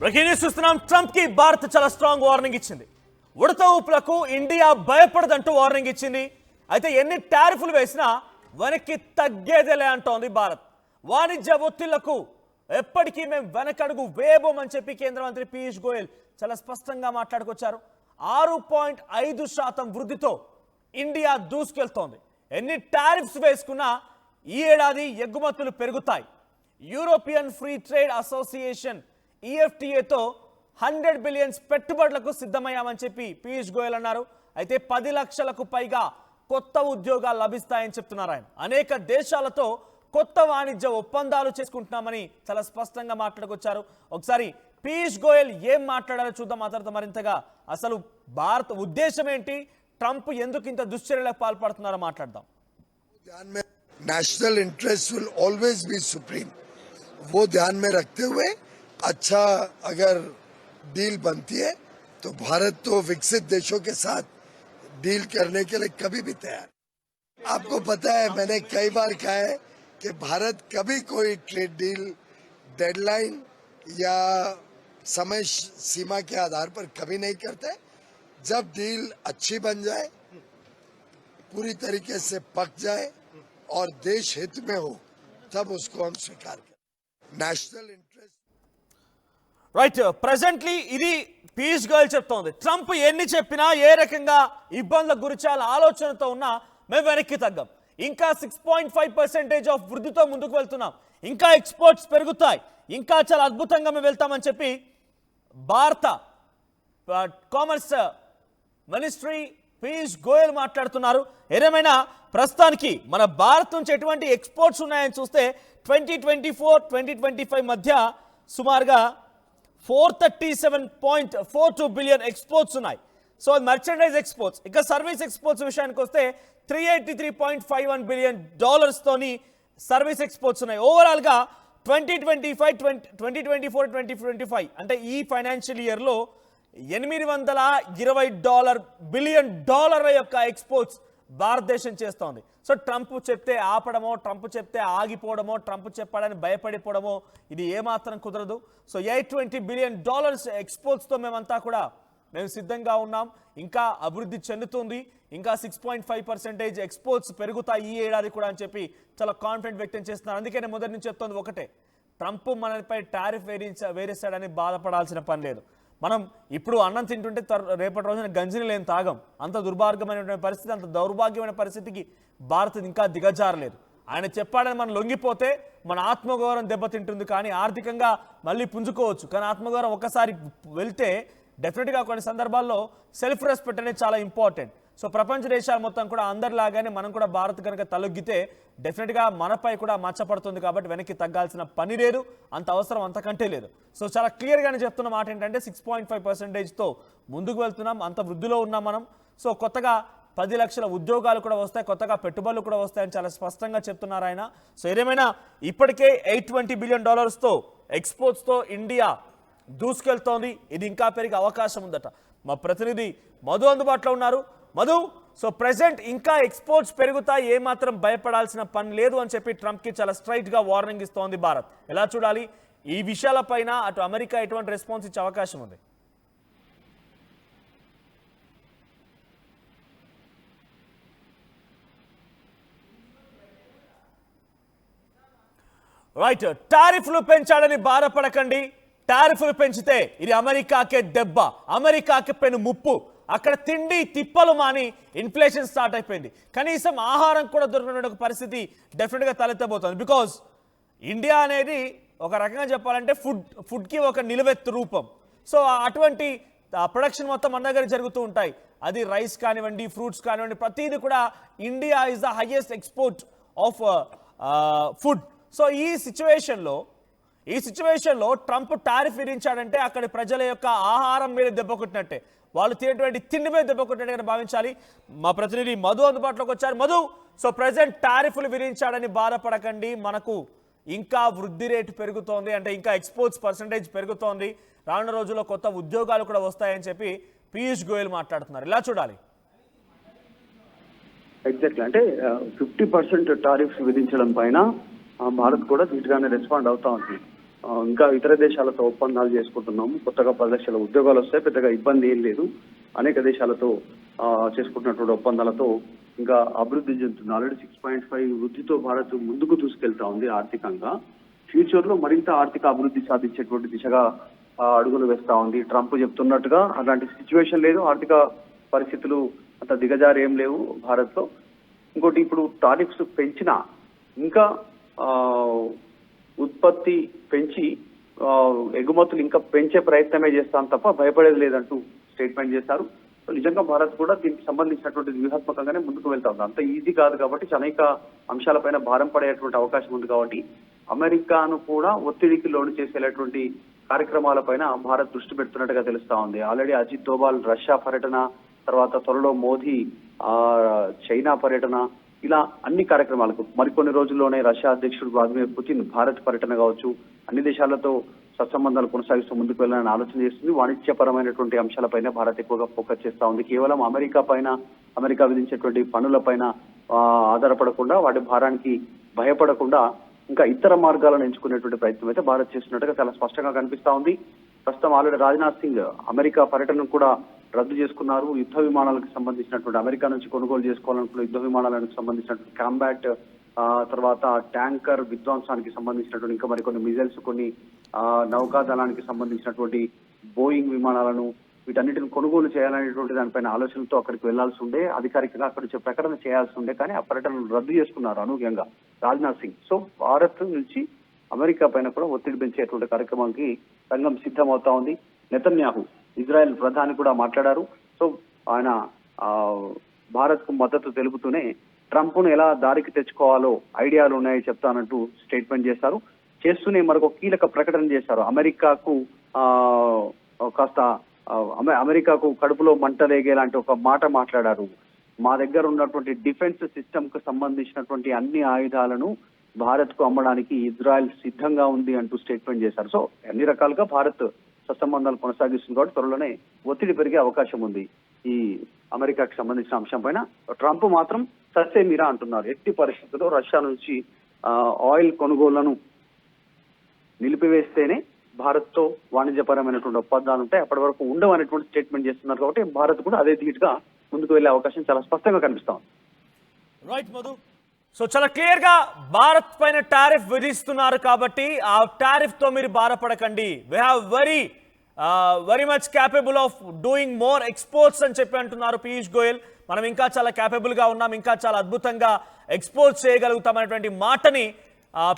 Breaking news చూస్తున్నాం. Trump కి భారత్ చాలా స్ట్రాంగ్ వార్నింగ్ ఇచ్చింది. ఉడత ఊపులకు ఇండియా భయపడదంటూ వార్నింగ్ ఇచ్చింది. అయితే ఎన్ని టారిఫ్లు వేసినా వెనక్కి తగ్గేదేలే అంటోంది భారత్. వాణిజ్య ఒత్తిళ్లకు ఎప్పటికీ మేము వెనకడుగు వేయబోమని చెప్పి కేంద్ర మంత్రి పీయూష్ గోయల్ చాలా స్పష్టంగా మాట్లాడుకొచ్చారు. 6.5% వృద్ధితో ఇండియా దూసుకెళ్తోంది. ఎన్ని టారిఫ్స్ వేసుకున్నా ఈ ఏడాది ఎగుమతులు పెరుగుతాయి. European free trade association EFTA తో 100 బిలియన్స్ పెట్టుబడులకు సిద్ధమయ్యామని చెప్పి పీయూష్ గోయల్ అన్నారు. అయితే 10 లక్షలకు పైగా కొత్త ఉద్యోగాలు లభిస్తాయని చెప్తున్నారు ఆయన. అనేక దేశాలతో కొత్త వాణిజ్య ఒప్పందాలు చేసుకుంటున్నామని చాలా స్పష్టంగా మాట్లాడుకొచ్చారు. ఒకసారి పీయూష్ గోయల్ ఏం మాట్లాడారో చూద్దాం. ఆ తర్వాత మరింతగా అసలు భారత ఉద్దేశం ఏంటి, ట్రంప్ ఎందుకు ఇంత దుశ్చర్యలకు పాల్పడుతున్నారో మాట్లాడదాం. National interest will always be supreme. वो ध्यान में रखते हुए अच्छा अगर डील बनती है तो भारत तो विकसित देशों के साथ डील करने के लिए कभी भी तैयार. आपको पता है मैंने कई बार कहा है कि भारत कभी कोई ट्रेड डील डेडलाइन या समय सीमा के आधार पर कभी नहीं करते. जब डील अच्छी बन जाए, पूरी तरीके से पक जाए और देश हित में हो, तब उसको हम स्वीकार करें. National interest right. ప్రెసెంట్లీ ఇది పీయూష్ గోయల్ చెప్తోంది. ట్రంప్ ఎన్ని చెప్పినా ఏ రకంగా ఇబ్బందులకు గురిచాల ఆలోచనతో ఉన్నా మేము వెనక్కి తగ్గం. ఇంకా 6.5% ఆఫ్ వృద్ధితో ముందుకు వెళ్తున్నాం. ఇంకా ఎక్స్పోర్ట్స్ పెరుగుతాయి. ఇంకా చాలా అద్భుతంగా మేము వెళ్తామని చెప్పి భారత కామర్స్ మినిస్ట్రీ పీయూష్ గోయల్ మాట్లాడుతున్నారు. ఏదేమైనా ప్రస్తుతానికి మన భారత్ నుంచి ఎటువంటి ఎక్స్పోర్ట్స్ ఉన్నాయని చూస్తే 2024-2025 మధ్య సుమారుగా 437.42 బిలియన్ ఎక్స్పోర్ట్స్ ఉన్నాయి. So merchandise exports. ఇక సర్వీస్ ఎక్స్పోర్ట్స్ విషయానికి వస్తే $383.51 బిలియన్ తోని సర్వీస్ ఎక్స్పోర్ట్స్ ఉన్నాయి. ఓవరాల్గా 2024-2025 అంటే ఈ ఫైనాన్షియల్ ఇయర్లో $820 బిలియన్ యొక్క ఎక్స్పోర్ట్స్ భారతదేశం చేస్తోంది. సో ట్రంప్ చెప్తే ఆపడమో, ట్రంప్ చెప్తే ఆగిపోవడమో, ట్రంప్ చెప్పాడని భయపడిపోవడమో ఇది ఏమాత్రం కుదరదు. సో $820 బిలియన్ ఎక్స్పోర్ట్స్తో మేము సిద్ధంగా ఉన్నాం. ఇంకా అభివృద్ధి చెందుతుంది. ఇంకా 6.5% ఎక్స్పోర్ట్స్ పెరుగుతాయి ఈ ఏడాది కూడా అని చెప్పి చాలా కాన్ఫిడెంట్ వ్యక్తం చేస్తున్నారు. అందుకే నేను మొదటి నుంచి చెప్తోంది ఒకటే, ట్రంప్ మనపై టారిఫ్ వేరేస్తాడని బాధపడాల్సిన పని లేదు. మనం ఇప్పుడు అన్నం తింటుంటే రేపటి రోజున గంజిని లేని తాగం. అంత దుర్మార్గమైనటువంటి పరిస్థితి, అంత దౌర్భాగ్యమైన పరిస్థితికి భారత్ ఇంకా దిగజారలేదు. ఆయన చెప్పాడని మనం లొంగిపోతే మన ఆత్మగౌరవం దెబ్బతింటుంది. కానీ ఆర్థికంగా మళ్ళీ పుంజుకోవచ్చు. కానీ ఆత్మగౌరవం ఒకసారి వెళ్తే డెఫినెట్గా కొన్ని సందర్భాల్లో సెల్ఫ్ రెస్పెక్ట్ అనేది చాలా ఇంపార్టెంట్. సో ప్రపంచ దేశాలు మొత్తం కూడా అందరిలాగానే మనం కూడా భారత్ కనుక తలొగ్గితే డెఫినెట్గా మనపై కూడా మచ్చపడుతుంది. కాబట్టి వెనక్కి తగ్గాల్సిన పని లేదు, అంత అవసరం అంతకంటే లేదు. సో చాలా క్లియర్గానే చెప్తున్న మాట ఏంటంటే 6.5%తో ముందుకు వెళ్తున్నాం. అంత వృద్ధిలో ఉన్నాం మనం. సో కొత్తగా 10 లక్షల ఉద్యోగాలు కూడా వస్తాయి, కొత్తగా పెట్టుబడులు కూడా వస్తాయని చాలా స్పష్టంగా చెప్తున్నారు ఆయన. సో ఏదేమైనా ఇప్పటికే $820 బిలియన్ ఎక్స్పోర్ట్స్తో ఇండియా దూసుకెళ్తోంది. ఇది ఇంకా పెరిగే అవకాశం ఉందట. మా ప్రతినిధి మధు అందుబాటులో ఉన్నారు. మధు, సో ప్రెసెంట్ ఇంకా ఎక్స్పోర్ట్స్ పెరుగుతాయి, ఏమాత్రం భయపడాల్సిన పని లేదు అని చెప్పి ట్రంప్కి చాలా స్ట్రైట్గా వార్నింగ్ ఇస్తోంది భారత్. ఎలా చూడాలి ఈ విషయాలపైన? అటు అమెరికా ఎటువంటి రెస్పాన్స్ ఇచ్చే అవకాశం ఉంది? రైట్. టారిఫ్లు పెంచాడని బాధపడకండి. టారిఫ్లు పెంచితే ఇది అమెరికాకే దెబ్బ, అమెరికాకి పెను ముప్పు. అక్కడ తిండి తిప్పలు మాని ఇన్ఫ్లేషన్ స్టార్ట్ అయిపోయింది. కనీసం ఆహారం కూడా దొరికిన పరిస్థితి డెఫినెట్గా తలెత్తబోతుంది. బికాజ్ ఇండియా అనేది ఒక రకంగా చెప్పాలంటే ఫుడ్కి ఒక నిలువెత్తు రూపం. సో అటువంటి ప్రొడక్షన్ మొత్తం మన దగ్గర జరుగుతూ ఉంటాయి. అది రైస్ కానివ్వండి, ఫ్రూట్స్ కానివ్వండి, ప్రతిదీ కూడా India is the highest export of food. So ఈ సిచ్యువేషన్లో ట్రంప్ టారిఫ్ విధించాడంటే అక్కడి ప్రజల యొక్క ఆహారం మీద దెబ్బ కొట్టినట్టే, వాళ్ళు తినేటువంటి తిండి మీద దెబ్బ కొట్టినట్టుగా భావించాలి. మా ప్రతినిధి మధు అందుబాటులోకి వచ్చారు. మధు, సో ప్రెసెంట్ టారిఫ్లు విధించాడని బాధపడకండి, మనకు ఇంకా వృద్ధి రేటు పెరుగుతోంది, అంటే ఇంకా ఎక్స్పోర్ట్స్ పర్సంటేజ్ పెరుగుతోంది, రానున్న రోజుల్లో కొత్త ఉద్యోగాలు కూడా వస్తాయని చెప్పి పీయూష్ గోయల్ మాట్లాడుతున్నారు. ఇలా చూడాలి. ఎగ్జాక్ట్లీ, అంటే 50% టారిఫ్స్ విధించడం పైన భారత్ కూడా ధీటుగానే రెస్పాండ్ అవుతా ఉంది. ఇంకా ఇతర దేశాలతో ఒప్పందాలు చేసుకుంటున్నాము. కొత్తగా 10 లక్షల ఉద్యోగాలు వస్తాయి, పెద్దగా ఇబ్బంది ఏం లేదు. అనేక దేశాలతో చేసుకుంటున్నటువంటి ఒప్పందాలతో ఇంకా అభివృద్ధి చెందుతుంది. ఆల్రెడీ 6.5 వృద్ధితో భారత్ ముందుకు తీసుకెళ్తా ఉంది ఆర్థికంగా. ఫ్యూచర్ లో మరింత ఆర్థిక అభివృద్ధి సాధించేటువంటి దిశగా అడుగులు వేస్తా ఉంది. ట్రంప్ చెప్తున్నట్టుగా అలాంటి సిచ్యువేషన్ లేదు, ఆర్థిక పరిస్థితులు అంత దిగజారు ఏం లేవు భారత్ లో. ఇంకోటి, ఇప్పుడు టారిఫ్స్ పెంచినా ఇంకా ఉత్పత్తి పెంచి ఎగుమతులు ఇంకా పెంచే ప్రయత్నమే చేస్తాం తప్ప భయపడేది లేదంటూ స్టేట్మెంట్ చేశారు. నిజంగా భారత్ కూడా దీనికి సంబంధించినటువంటి వ్యూహాత్మకంగానే ముందుకు వెళ్తా ఉంది. అంత ఈజీ కాదు కాబట్టి అనేక అంశాలపైన భారం పడేటువంటి అవకాశం ఉంది. కాబట్టి అమెరికాను కూడా ఒత్తిడికి లోను చేసేటువంటి కార్యక్రమాలపైన భారత్ దృష్టి పెడుతున్నట్టుగా తెలుస్తా ఉంది. ఆల్రెడీ అజిత్ దోవాల్ రష్యా పర్యటన, తర్వాత త్వరలో మోదీ చైనా పర్యటన, ఇలా అన్ని కార్యక్రమాలకు మరికొన్ని రోజుల్లోనే రష్యా అధ్యక్షుడు వ్లాదిమిర్ పుతిన్ భారత్ పర్యటన కావచ్చు, అన్ని దేశాలతో సత్సంబంధాలు కొనసాగిస్తూ ముందుకు వెళ్ళాలని ఆలోచన చేస్తుంది. వాణిజ్యపరమైనటువంటి అంశాలపైన భారత్ ఎక్కువగా ఫోకస్ చేస్తా ఉంది. కేవలం అమెరికా విధించేటువంటి పన్నులపైన ఆధారపడకుండా, వాటి భారానికి భయపడకుండా ఇంకా ఇతర మార్గాలను ఎంచుకునేటువంటి ప్రయత్నం అయితే భారత్ చేస్తున్నట్టుగా చాలా స్పష్టంగా కనిపిస్తా ఉంది. ప్రస్తుతం ఆల్రెడీ రాజ్నాథ్ సింగ్ అమెరికా పర్యటనను కూడా రద్దు చేసుకున్నారు. యుద్ధ విమానాలకు సంబంధించినటువంటి అమెరికా నుంచి కొనుగోలు చేసుకోవాలనుకున్న యుద్ధ విమానాలకు సంబంధించినటువంటి కాంబాట్, తర్వాత ట్యాంకర్ విధ్వంసానికి సంబంధించినటువంటి ఇంకా మరికొన్ని మిజైల్స్, కొన్ని నౌకాదళానికి సంబంధించినటువంటి బోయింగ్ విమానాలను, వీటన్నిటిని కొనుగోలు చేయాలనేటువంటి దానిపైన ఆలోచనలతో అక్కడికి వెళ్లాల్సి ఉండే, అధికారికంగా అక్కడి నుంచి ప్రకటన చేయాల్సి ఉండే, కానీ ఆ పర్యటనను రద్దు చేసుకున్నారు అనూహ్యంగా రాజ్నాథ్ సింగ్. సో భారత్ నుంచి అమెరికా పైన కూడా ఒత్తిడి పెంచేటువంటి కార్యక్రమానికి రంగం సిద్ధమవుతా ఉంది. నెతన్యాహు ఇజ్రాయెల్ ప్రధాని కూడా మాట్లాడారు. సో ఆయన భారత్ కు మద్దతు తెలుపుతూనే ట్రంప్ ను ఎలా దారికి తెచ్చుకోవాలో ఐడియాలు ఉన్నాయి చెప్తానంటూ స్టేట్మెంట్ చేశారు. చేస్తూనే మరొక కీలక ప్రకటన చేశారు. అమెరికాకు కడుపులో మంటలేగేలాంటి ఒక మాట మాట్లాడారు. మా దగ్గర ఉన్నటువంటి డిఫెన్స్ సిస్టమ్ కు సంబంధించినటువంటి అన్ని ఆయుధాలను భారత్ కు అమ్మడానికి ఇజ్రాయెల్ సిద్ధంగా ఉంది అంటూ స్టేట్మెంట్ చేశారు. సో అన్ని రకాలుగా భారత్ సత్సంబంధాలు కొనసాగిస్తుంది కాబట్టి త్వరలోనే ఒత్తిడి పెరిగే అవకాశం ఉంది ఈ అమెరికాకు సంబంధించిన అంశం పైన. ట్రంప్ మాత్రం సస్సే మీరా అంటున్నారు. ఎట్టి పరిస్థితుల్లో రష్యా నుంచి ఆయిల్ కొనుగోళ్లను నిలిపివేస్తేనే భారత్ తో వాణిజ్యపరమైనటువంటి ఒప్పందాలు ఉంటాయి, అప్పటి వరకు ఉండవు అనేటువంటి స్టేట్మెంట్ చేస్తున్నారు. కాబట్టి భారత్ కూడా అదే ధీటుగా ముందుకు వెళ్లే అవకాశం చాలా స్పష్టంగా కనిపిస్తా ఉంది. రైట్ మధు, సో చాలా క్లియర్ గా భారత్ పైన టారిఫ్ విధిస్తున్నారు కాబట్టి ఆ టారిఫ్ తో మీరు బాధపడకండి, we have very much capable of doing more exports అని చెప్పి అంటున్నారు పీయూష్ గోయల్. మనం ఇంకా చాలా క్యాపబుల్ గా ఉన్నాం, ఇంకా చాలా అద్భుతంగా ఎక్స్పోర్ట్ చేయగలుగుతాం అనేటువంటి మాటని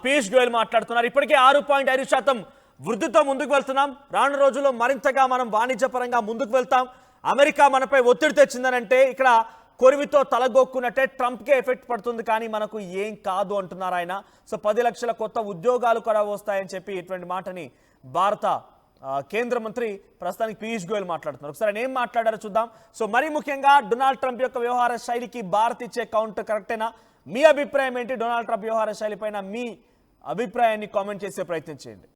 పీయూష్ గోయల్ మాట్లాడుతున్నారు. ఇప్పటికే 6.5% వృద్ధితో ముందుకు వెళ్తున్నాం. రాను రోజుల్లో మరింతగా మనం వాణిజ్యపరంగా ముందుకు వెళ్తాం. అమెరికా మనపై ఒత్తిడి తెచ్చిందనంటే ఇక్కడ కొరివితో తలగొక్కున్నట్టే ట్రంప్కే ఎఫెక్ట్ పడుతుంది, కానీ మనకు ఏం కాదు అంటున్నారు ఆయన. సో 10 లక్షల కొత్త ఉద్యోగాలు కూడా వస్తాయని చెప్పి ఇటువంటి మాటని భారత కేంద్ర మంత్రి ప్రస్తుతానికి పీయూష్ గోయల్ మాట్లాడుతున్నారు. ఒకసారి ఆయన ఏం మాట్లాడారో చూద్దాం. సో మరీ ముఖ్యంగా డొనాల్డ్ ట్రంప్ యొక్క వ్యవహార శైలికి భారత్ ఇచ్చే కౌంటర్ కరెక్టేనా? మీ అభిప్రాయం ఏంటి? డొనాల్డ్ ట్రంప్ వ్యవహార శైలి పైన మీ అభిప్రాయాన్ని కామెంట్ చేసే ప్రయత్నం చేయండి.